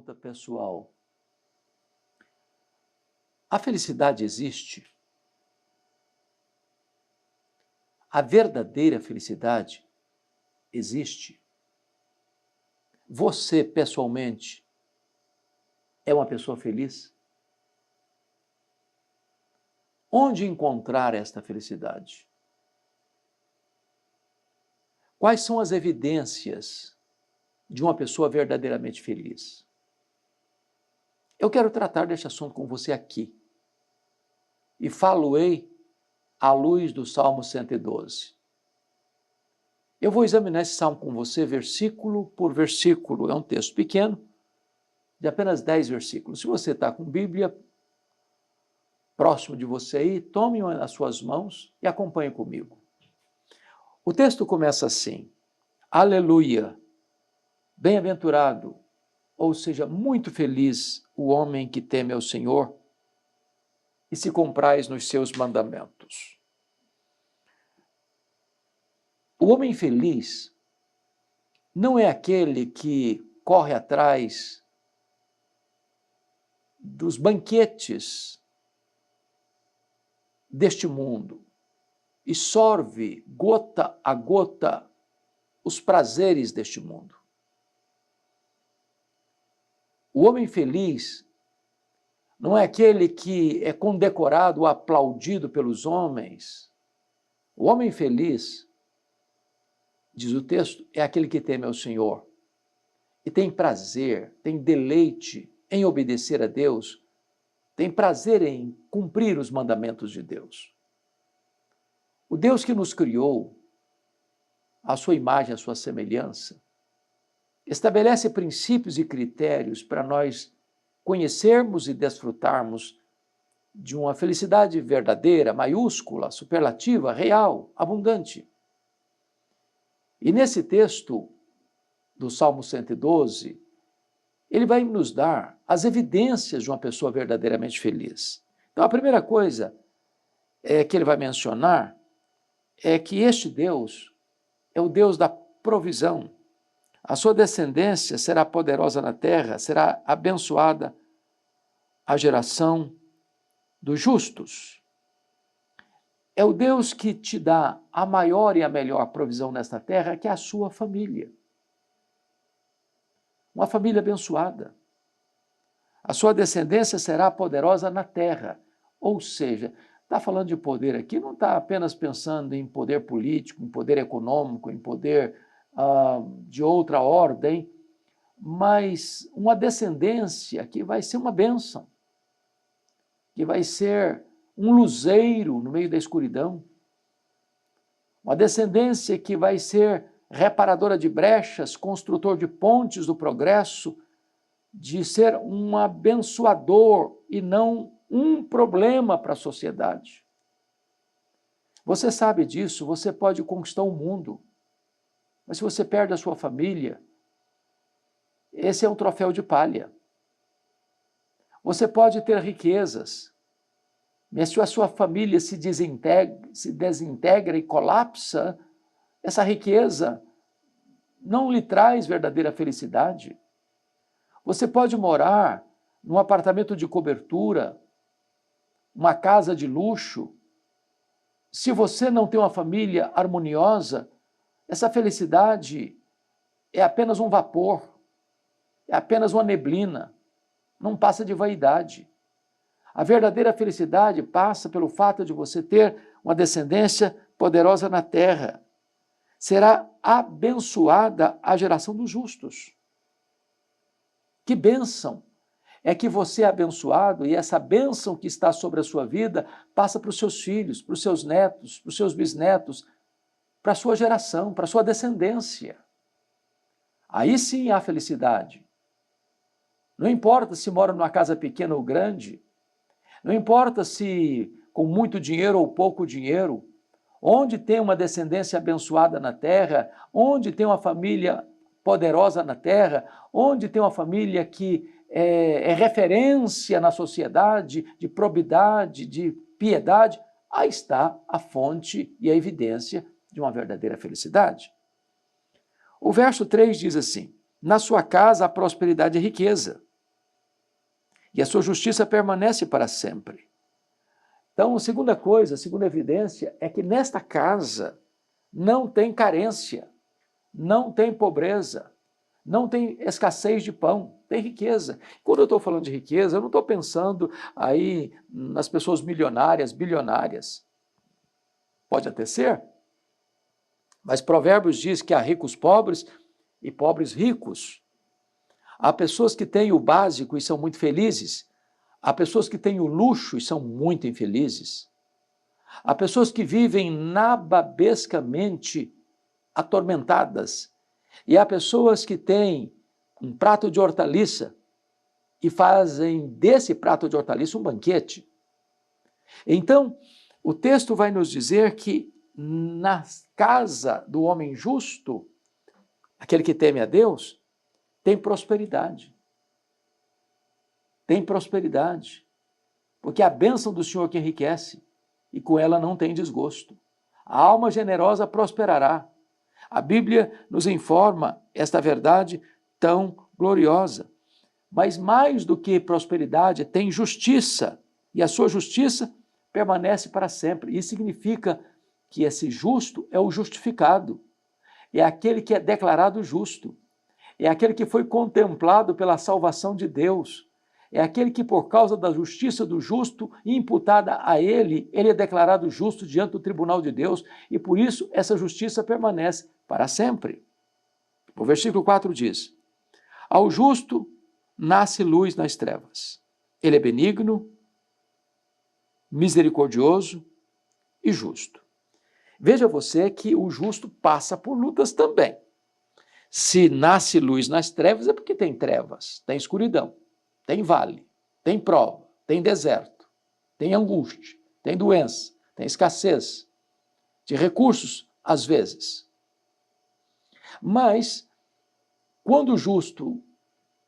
pergunta pessoal. A felicidade existe? A verdadeira felicidade existe? Você, pessoalmente, é uma pessoa feliz? Onde encontrar esta felicidade? Quais são as evidências de uma pessoa verdadeiramente feliz? Eu quero tratar deste assunto com você aqui. E falo-ei à luz do Salmo 112. Eu vou examinar esse salmo com você versículo por versículo. É um texto pequeno, de apenas 10 versículos. Se você está com Bíblia próximo de você aí, tome-o nas suas mãos e acompanhe comigo. O texto começa assim: Aleluia, bem-aventurado, ou seja, muito feliz o homem que teme ao Senhor e se compraz nos seus mandamentos. O homem feliz não é aquele que corre atrás dos banquetes deste mundo e sorve gota a gota os prazeres deste mundo. O homem feliz não é aquele que é condecorado ou aplaudido pelos homens. O homem feliz, diz o texto, é aquele que teme ao Senhor e tem prazer, tem deleite em obedecer a Deus, tem prazer em cumprir os mandamentos de Deus. O Deus que nos criou, à sua imagem, à sua semelhança, estabelece princípios e critérios para nós conhecermos e desfrutarmos de uma felicidade verdadeira, maiúscula, superlativa, real, abundante. E nesse texto do Salmo 112, ele vai nos dar as evidências de uma pessoa verdadeiramente feliz. Então, a primeira coisa que ele vai mencionar é que este Deus é o Deus da provisão. A sua descendência será poderosa na terra, será abençoada a geração dos justos. É o Deus que te dá a maior e a melhor provisão nesta terra, que é a sua família. Uma família abençoada. A sua descendência será poderosa na terra. Ou seja, está falando de poder aqui, não está apenas pensando em poder político, em poder econômico, em poder de outra ordem, mas uma descendência que vai ser uma bênção, que vai ser um luzeiro no meio da escuridão, uma descendência que vai ser reparadora de brechas, construtor de pontes do progresso, de ser um abençoador e não um problema para a sociedade. Você sabe disso, você pode conquistar o mundo, mas se você perde a sua família, esse é um troféu de palha. Você pode ter riquezas, mas se a sua família se desintegra e colapsa, essa riqueza não lhe traz verdadeira felicidade. Você pode morar num apartamento de cobertura, uma casa de luxo. Se você não tem uma família harmoniosa, essa felicidade é apenas um vapor, é apenas uma neblina, não passa de vaidade. A verdadeira felicidade passa pelo fato de você ter uma descendência poderosa na terra. Será abençoada a geração dos justos. Que bênção! É que você é abençoado e essa bênção que está sobre a sua vida passa para os seus filhos, para os seus netos, para os seus bisnetos, para a sua geração, para a sua descendência. Aí sim há felicidade. Não importa se mora numa casa pequena ou grande, não importa se com muito dinheiro ou pouco dinheiro, onde tem uma descendência abençoada na terra, onde tem uma família poderosa na terra, onde tem uma família que é referência na sociedade de probidade, de piedade, aí está a fonte e a evidência de uma verdadeira felicidade. O verso 3 diz assim: na sua casa a prosperidade e riqueza, e a sua justiça permanece para sempre. Então, a segunda coisa, a segunda evidência é que nesta casa não tem carência, não tem pobreza, não tem escassez de pão, tem riqueza. Quando eu estou falando de riqueza, eu não estou pensando aí nas pessoas milionárias, bilionárias. Pode até ser, mas Provérbios diz que há ricos pobres e pobres ricos. Há pessoas que têm o básico e são muito felizes. Há pessoas que têm o luxo e são muito infelizes. Há pessoas que vivem nababescamente atormentadas. E há pessoas que têm um prato de hortaliça e fazem desse prato de hortaliça um banquete. Então, o texto vai nos dizer que na casa do homem justo, aquele que teme a Deus, tem prosperidade. Tem prosperidade. Porque a bênção do Senhor que enriquece, e com ela não tem desgosto. A alma generosa prosperará. A Bíblia nos informa esta verdade tão gloriosa. Mas mais do que prosperidade, tem justiça. E a sua justiça permanece para sempre. Isso significa que esse justo é o justificado. É aquele que é declarado justo. É aquele que foi contemplado pela salvação de Deus. É aquele que, por causa da justiça do justo imputada a ele é declarado justo diante do tribunal de Deus, e por isso essa justiça permanece para sempre. O versículo 4 diz: ao justo nasce luz nas trevas. Ele é benigno, misericordioso e justo. Veja você que o justo passa por lutas também. Se nasce luz nas trevas, é porque tem trevas, tem escuridão. Tem vale, tem prova, tem deserto, tem angústia, tem doença, tem escassez de recursos, às vezes. Mas, quando o justo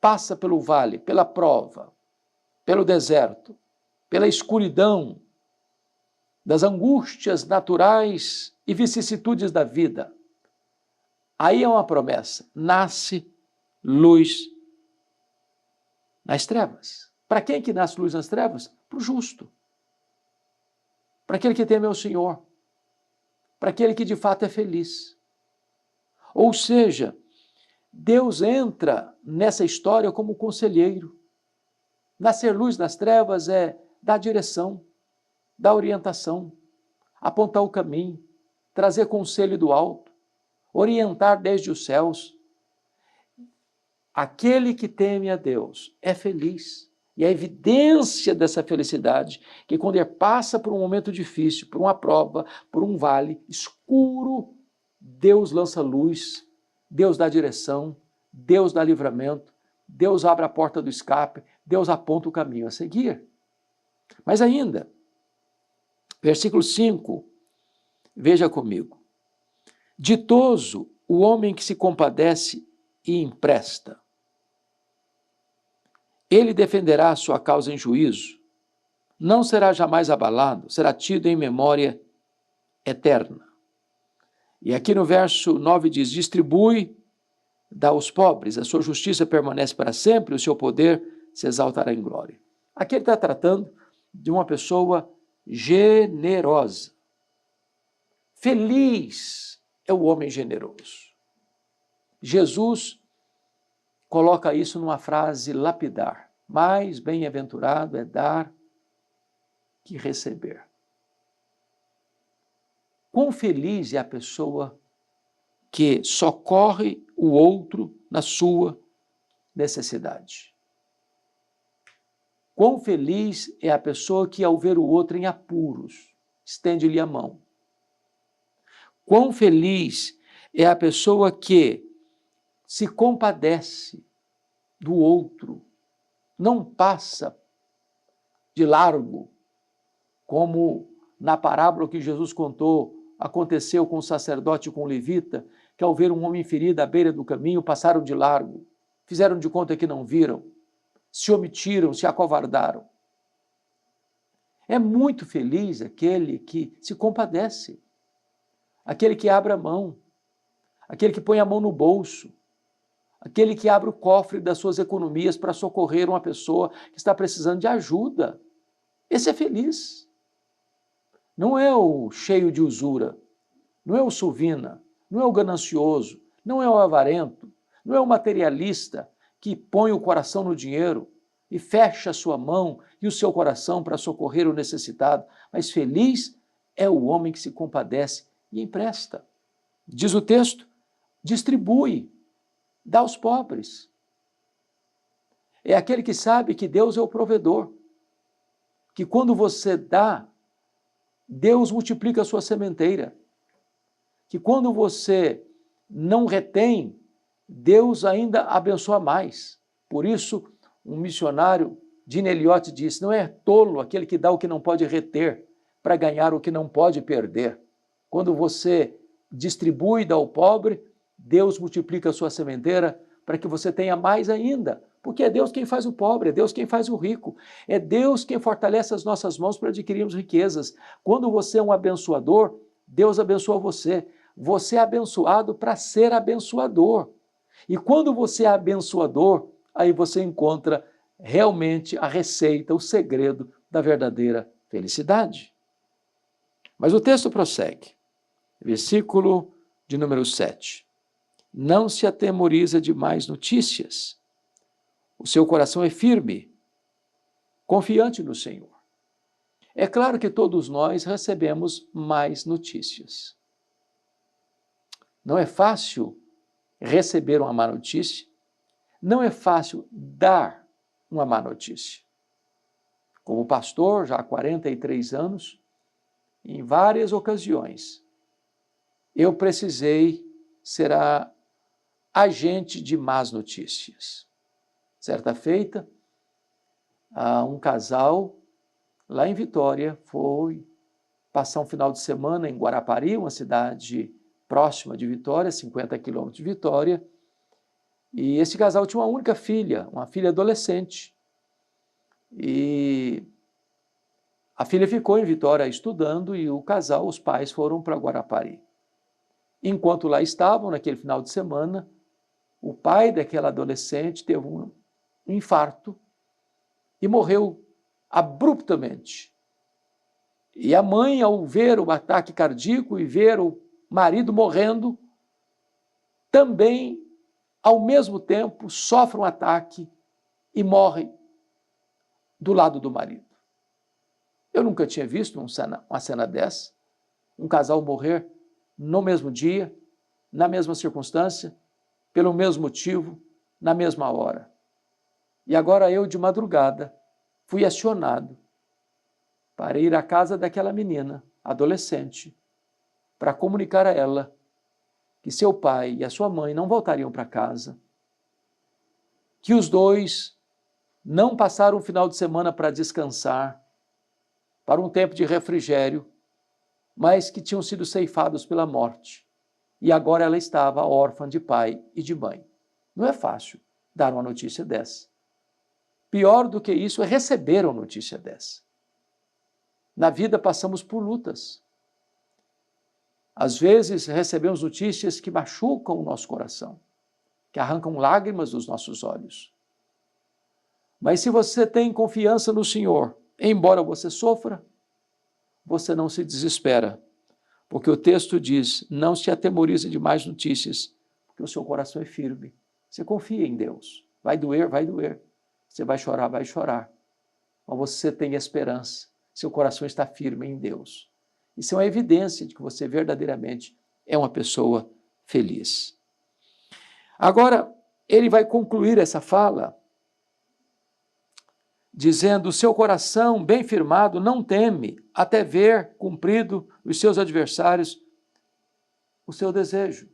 passa pelo vale, pela prova, pelo deserto, pela escuridão, das angústias naturais e vicissitudes da vida, aí é uma promessa: nasce luz nas trevas. Para quem que nasce luz nas trevas? Para o justo. Para aquele que teme ao Senhor. Para aquele que de fato é feliz. Ou seja, Deus entra nessa história como conselheiro. Nascer luz nas trevas é dar direção, dar orientação, apontar o caminho, trazer conselho do alto, orientar desde os céus. Aquele que teme a Deus é feliz. E a evidência dessa felicidade, que quando ele passa por um momento difícil, por uma prova, por um vale escuro, Deus lança luz, Deus dá direção, Deus dá livramento, Deus abre a porta do escape, Deus aponta o caminho a seguir. Mas ainda, versículo 5, veja comigo. Ditoso o homem que se compadece e empresta. Ele defenderá a sua causa em juízo, não será jamais abalado, será tido em memória eterna. E aqui no verso 9 diz: distribui, dá aos pobres, a sua justiça permanece para sempre, o seu poder se exaltará em glória. Aqui ele está tratando de uma pessoa generosa. Feliz é o homem generoso. Jesus coloca isso numa frase lapidar: mais bem-aventurado é dar que receber. Quão feliz é a pessoa que socorre o outro na sua necessidade. Quão feliz é a pessoa que, ao ver o outro em apuros, estende-lhe a mão. Quão feliz é a pessoa que se compadece do outro, não passa de largo, como na parábola que Jesus contou, aconteceu com o sacerdote e com o levita, que ao ver um homem ferido à beira do caminho, passaram de largo, fizeram de conta que não viram, se omitiram, se acovardaram. É muito feliz aquele que se compadece, aquele que abre a mão, aquele que põe a mão no bolso, aquele que abre o cofre das suas economias para socorrer uma pessoa que está precisando de ajuda. Esse é feliz. Não é o cheio de usura, não é o suvina, não é o ganancioso, não é o avarento, não é o materialista que põe o coração no dinheiro e fecha a sua mão e o seu coração para socorrer o necessitado. Mas feliz é o homem que se compadece e empresta. Diz o texto, distribui, dá aos pobres. É aquele que sabe que Deus é o provedor, que quando você dá, Deus multiplica a sua sementeira, que quando você não retém, Deus ainda abençoa mais. Por isso, um missionário, Gene Elliott, disse, não é tolo aquele que dá o que não pode reter para ganhar o que não pode perder. Quando você distribui e dá ao pobre, Deus multiplica a sua sementeira para que você tenha mais ainda, porque é Deus quem faz o pobre, é Deus quem faz o rico, é Deus quem fortalece as nossas mãos para adquirirmos riquezas. Quando você é um abençoador, Deus abençoa você. Você é abençoado para ser abençoador. E quando você é abençoador, aí você encontra realmente a receita, o segredo da verdadeira felicidade. Mas o texto prossegue. Versículo de número 7. Não se atemoriza de mais notícias. O seu coração é firme, confiante no Senhor. É claro que todos nós recebemos mais notícias. Não é fácil receber uma má notícia, não é fácil dar uma má notícia. Como pastor, já há 43 anos, em várias ocasiões, eu precisei ser agente de más notícias. Certa feita, um casal lá em Vitória foi passar um final de semana em Guarapari, uma cidade próxima de Vitória, 50 quilômetros de Vitória, e esse casal tinha uma única filha, uma filha adolescente. E a filha ficou em Vitória estudando e o casal, os pais, foram para Guarapari. Enquanto lá estavam, naquele final de semana, o pai daquela adolescente teve um infarto e morreu abruptamente. E a mãe, ao ver o ataque cardíaco e ver o marido morrendo, também, ao mesmo tempo, sofre um ataque e morre do lado do marido. Eu nunca tinha visto uma cena dessa, um casal morrer no mesmo dia, na mesma circunstância, pelo mesmo motivo, na mesma hora. E agora eu, de madrugada, fui acionado para ir à casa daquela menina, adolescente, para comunicar a ela que seu pai e a sua mãe não voltariam para casa, que os dois não passaram um final de semana para descansar, para um tempo de refrigério, mas que tinham sido ceifados pela morte. E agora ela estava órfã de pai e de mãe. Não é fácil dar uma notícia dessa. Pior do que isso é receber uma notícia dessa. Na vida passamos por lutas. Às vezes recebemos notícias que machucam o nosso coração, que arrancam lágrimas dos nossos olhos. Mas se você tem confiança no Senhor, embora você sofra, você não se desespera, porque o texto diz, não se atemorize de mais notícias, porque o seu coração é firme. Você confia em Deus. Vai doer, vai doer. Você vai chorar, vai chorar. Mas você tem esperança. Seu coração está firme em Deus. Isso é uma evidência de que você verdadeiramente é uma pessoa feliz. Agora, ele vai concluir essa fala dizendo, o seu coração bem firmado não teme até ver cumprido os seus adversários o seu desejo.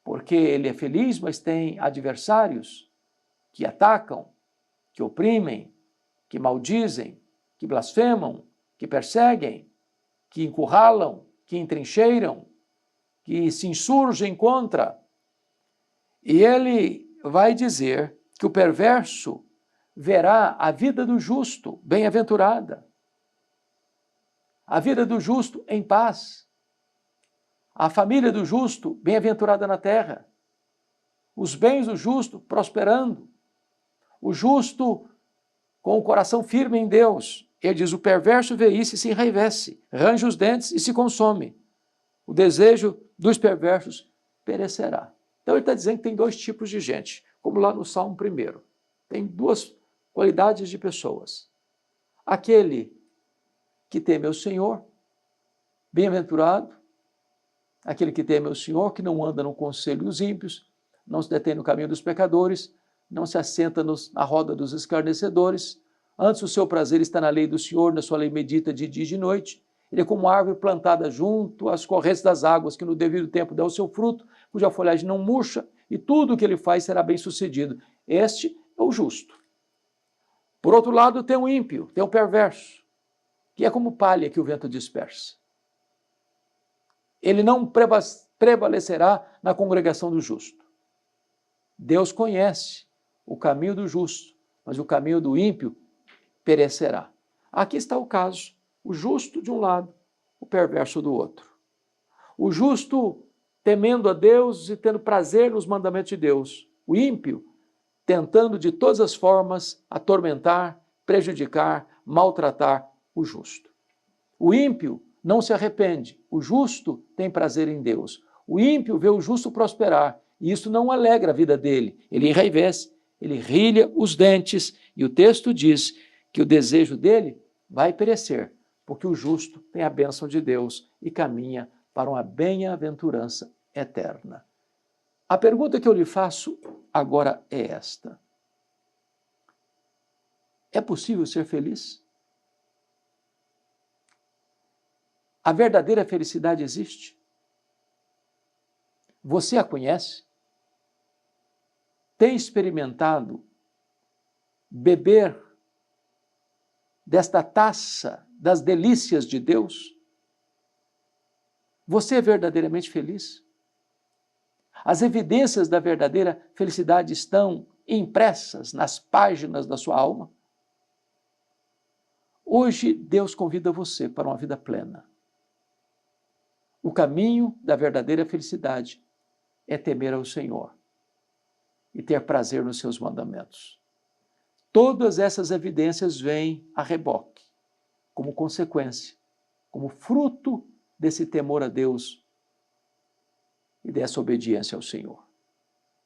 Porque ele é feliz, mas tem adversários que atacam, que oprimem, que maldizem, que blasfemam, que perseguem, que encurralam, que entrincheiram, que se insurgem contra. E ele vai dizer que o perverso verá a vida do justo bem-aventurada, a vida do justo em paz, a família do justo bem-aventurada na terra. os bens do justo prosperando, o justo com o coração firme em Deus. Ele diz, o perverso vê isso e se enraivece, range os dentes e se consome. O desejo dos perversos perecerá. Então ele está dizendo que tem dois tipos de gente, como lá no Salmo 1. Tem duas qualidades de pessoas. Aquele que teme ao Senhor, bem-aventurado, aquele que teme ao Senhor, que não anda no conselho dos ímpios, não se detém no caminho dos pecadores, não se assenta na roda dos escarnecedores, antes o seu prazer está na lei do Senhor, na sua lei medita de dia e de noite. Ele é como árvore plantada junto às correntes das águas, que no devido tempo dá o seu fruto, cuja folhagem não murcha, e tudo o que ele faz será bem sucedido. Este é o justo. Por outro lado, tem o ímpio, tem o perverso, que é como palha que o vento dispersa. Ele não prevalecerá na congregação do justo. Deus conhece o caminho do justo, mas o caminho do ímpio perecerá. Aqui está o caso, o justo de um lado, o perverso do outro. O justo temendo a Deus e tendo prazer nos mandamentos de Deus. O ímpio tentando de todas as formas atormentar, prejudicar, maltratar o justo. O ímpio não se arrepende, o justo tem prazer em Deus. O ímpio vê o justo prosperar, e isso não alegra a vida dele. Ele enraivece, ele rilha os dentes, e o texto diz que o desejo dele vai perecer, porque o justo tem a bênção de Deus e caminha para uma bem-aventurança eterna. A pergunta que eu lhe faço agora é esta: é possível ser feliz? A verdadeira felicidade existe? Você a conhece? Tem experimentado beber desta taça das delícias de Deus? Você é verdadeiramente feliz? As evidências da verdadeira felicidade estão impressas nas páginas da sua alma? Hoje, Deus convida você para uma vida plena. O caminho da verdadeira felicidade é temer ao Senhor e ter prazer nos seus mandamentos. Todas essas evidências vêm a reboque, como consequência, como fruto desse temor a Deus e dessa obediência ao Senhor.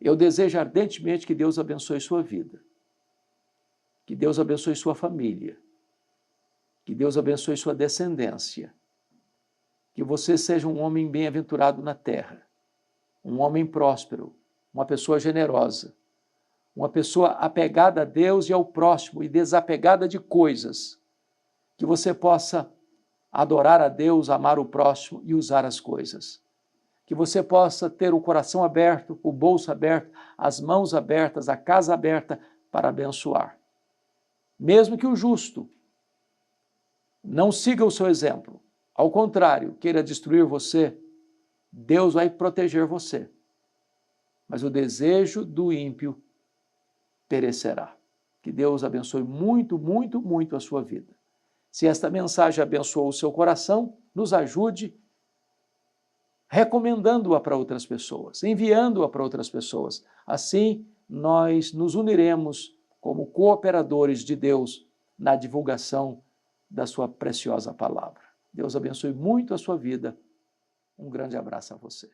Eu desejo ardentemente que Deus abençoe sua vida, que Deus abençoe sua família, que Deus abençoe sua descendência, que você seja um homem bem-aventurado na terra, um homem próspero, uma pessoa generosa, uma pessoa apegada a Deus e ao próximo e desapegada de coisas, que você possa adorar a Deus, amar o próximo e usar as coisas. Que você possa ter o coração aberto, o bolso aberto, as mãos abertas, a casa aberta para abençoar. Mesmo que o justo não siga o seu exemplo, ao contrário, queira destruir você, Deus vai proteger você. Mas o desejo do ímpio perecerá. Que Deus abençoe muito, muito, muito a sua vida. Se esta mensagem abençoou o seu coração, nos ajude recomendando-a para outras pessoas, enviando-a para outras pessoas. Assim, nós nos uniremos como cooperadores de Deus na divulgação da sua preciosa palavra. Deus abençoe muito a sua vida. Um grande abraço a você.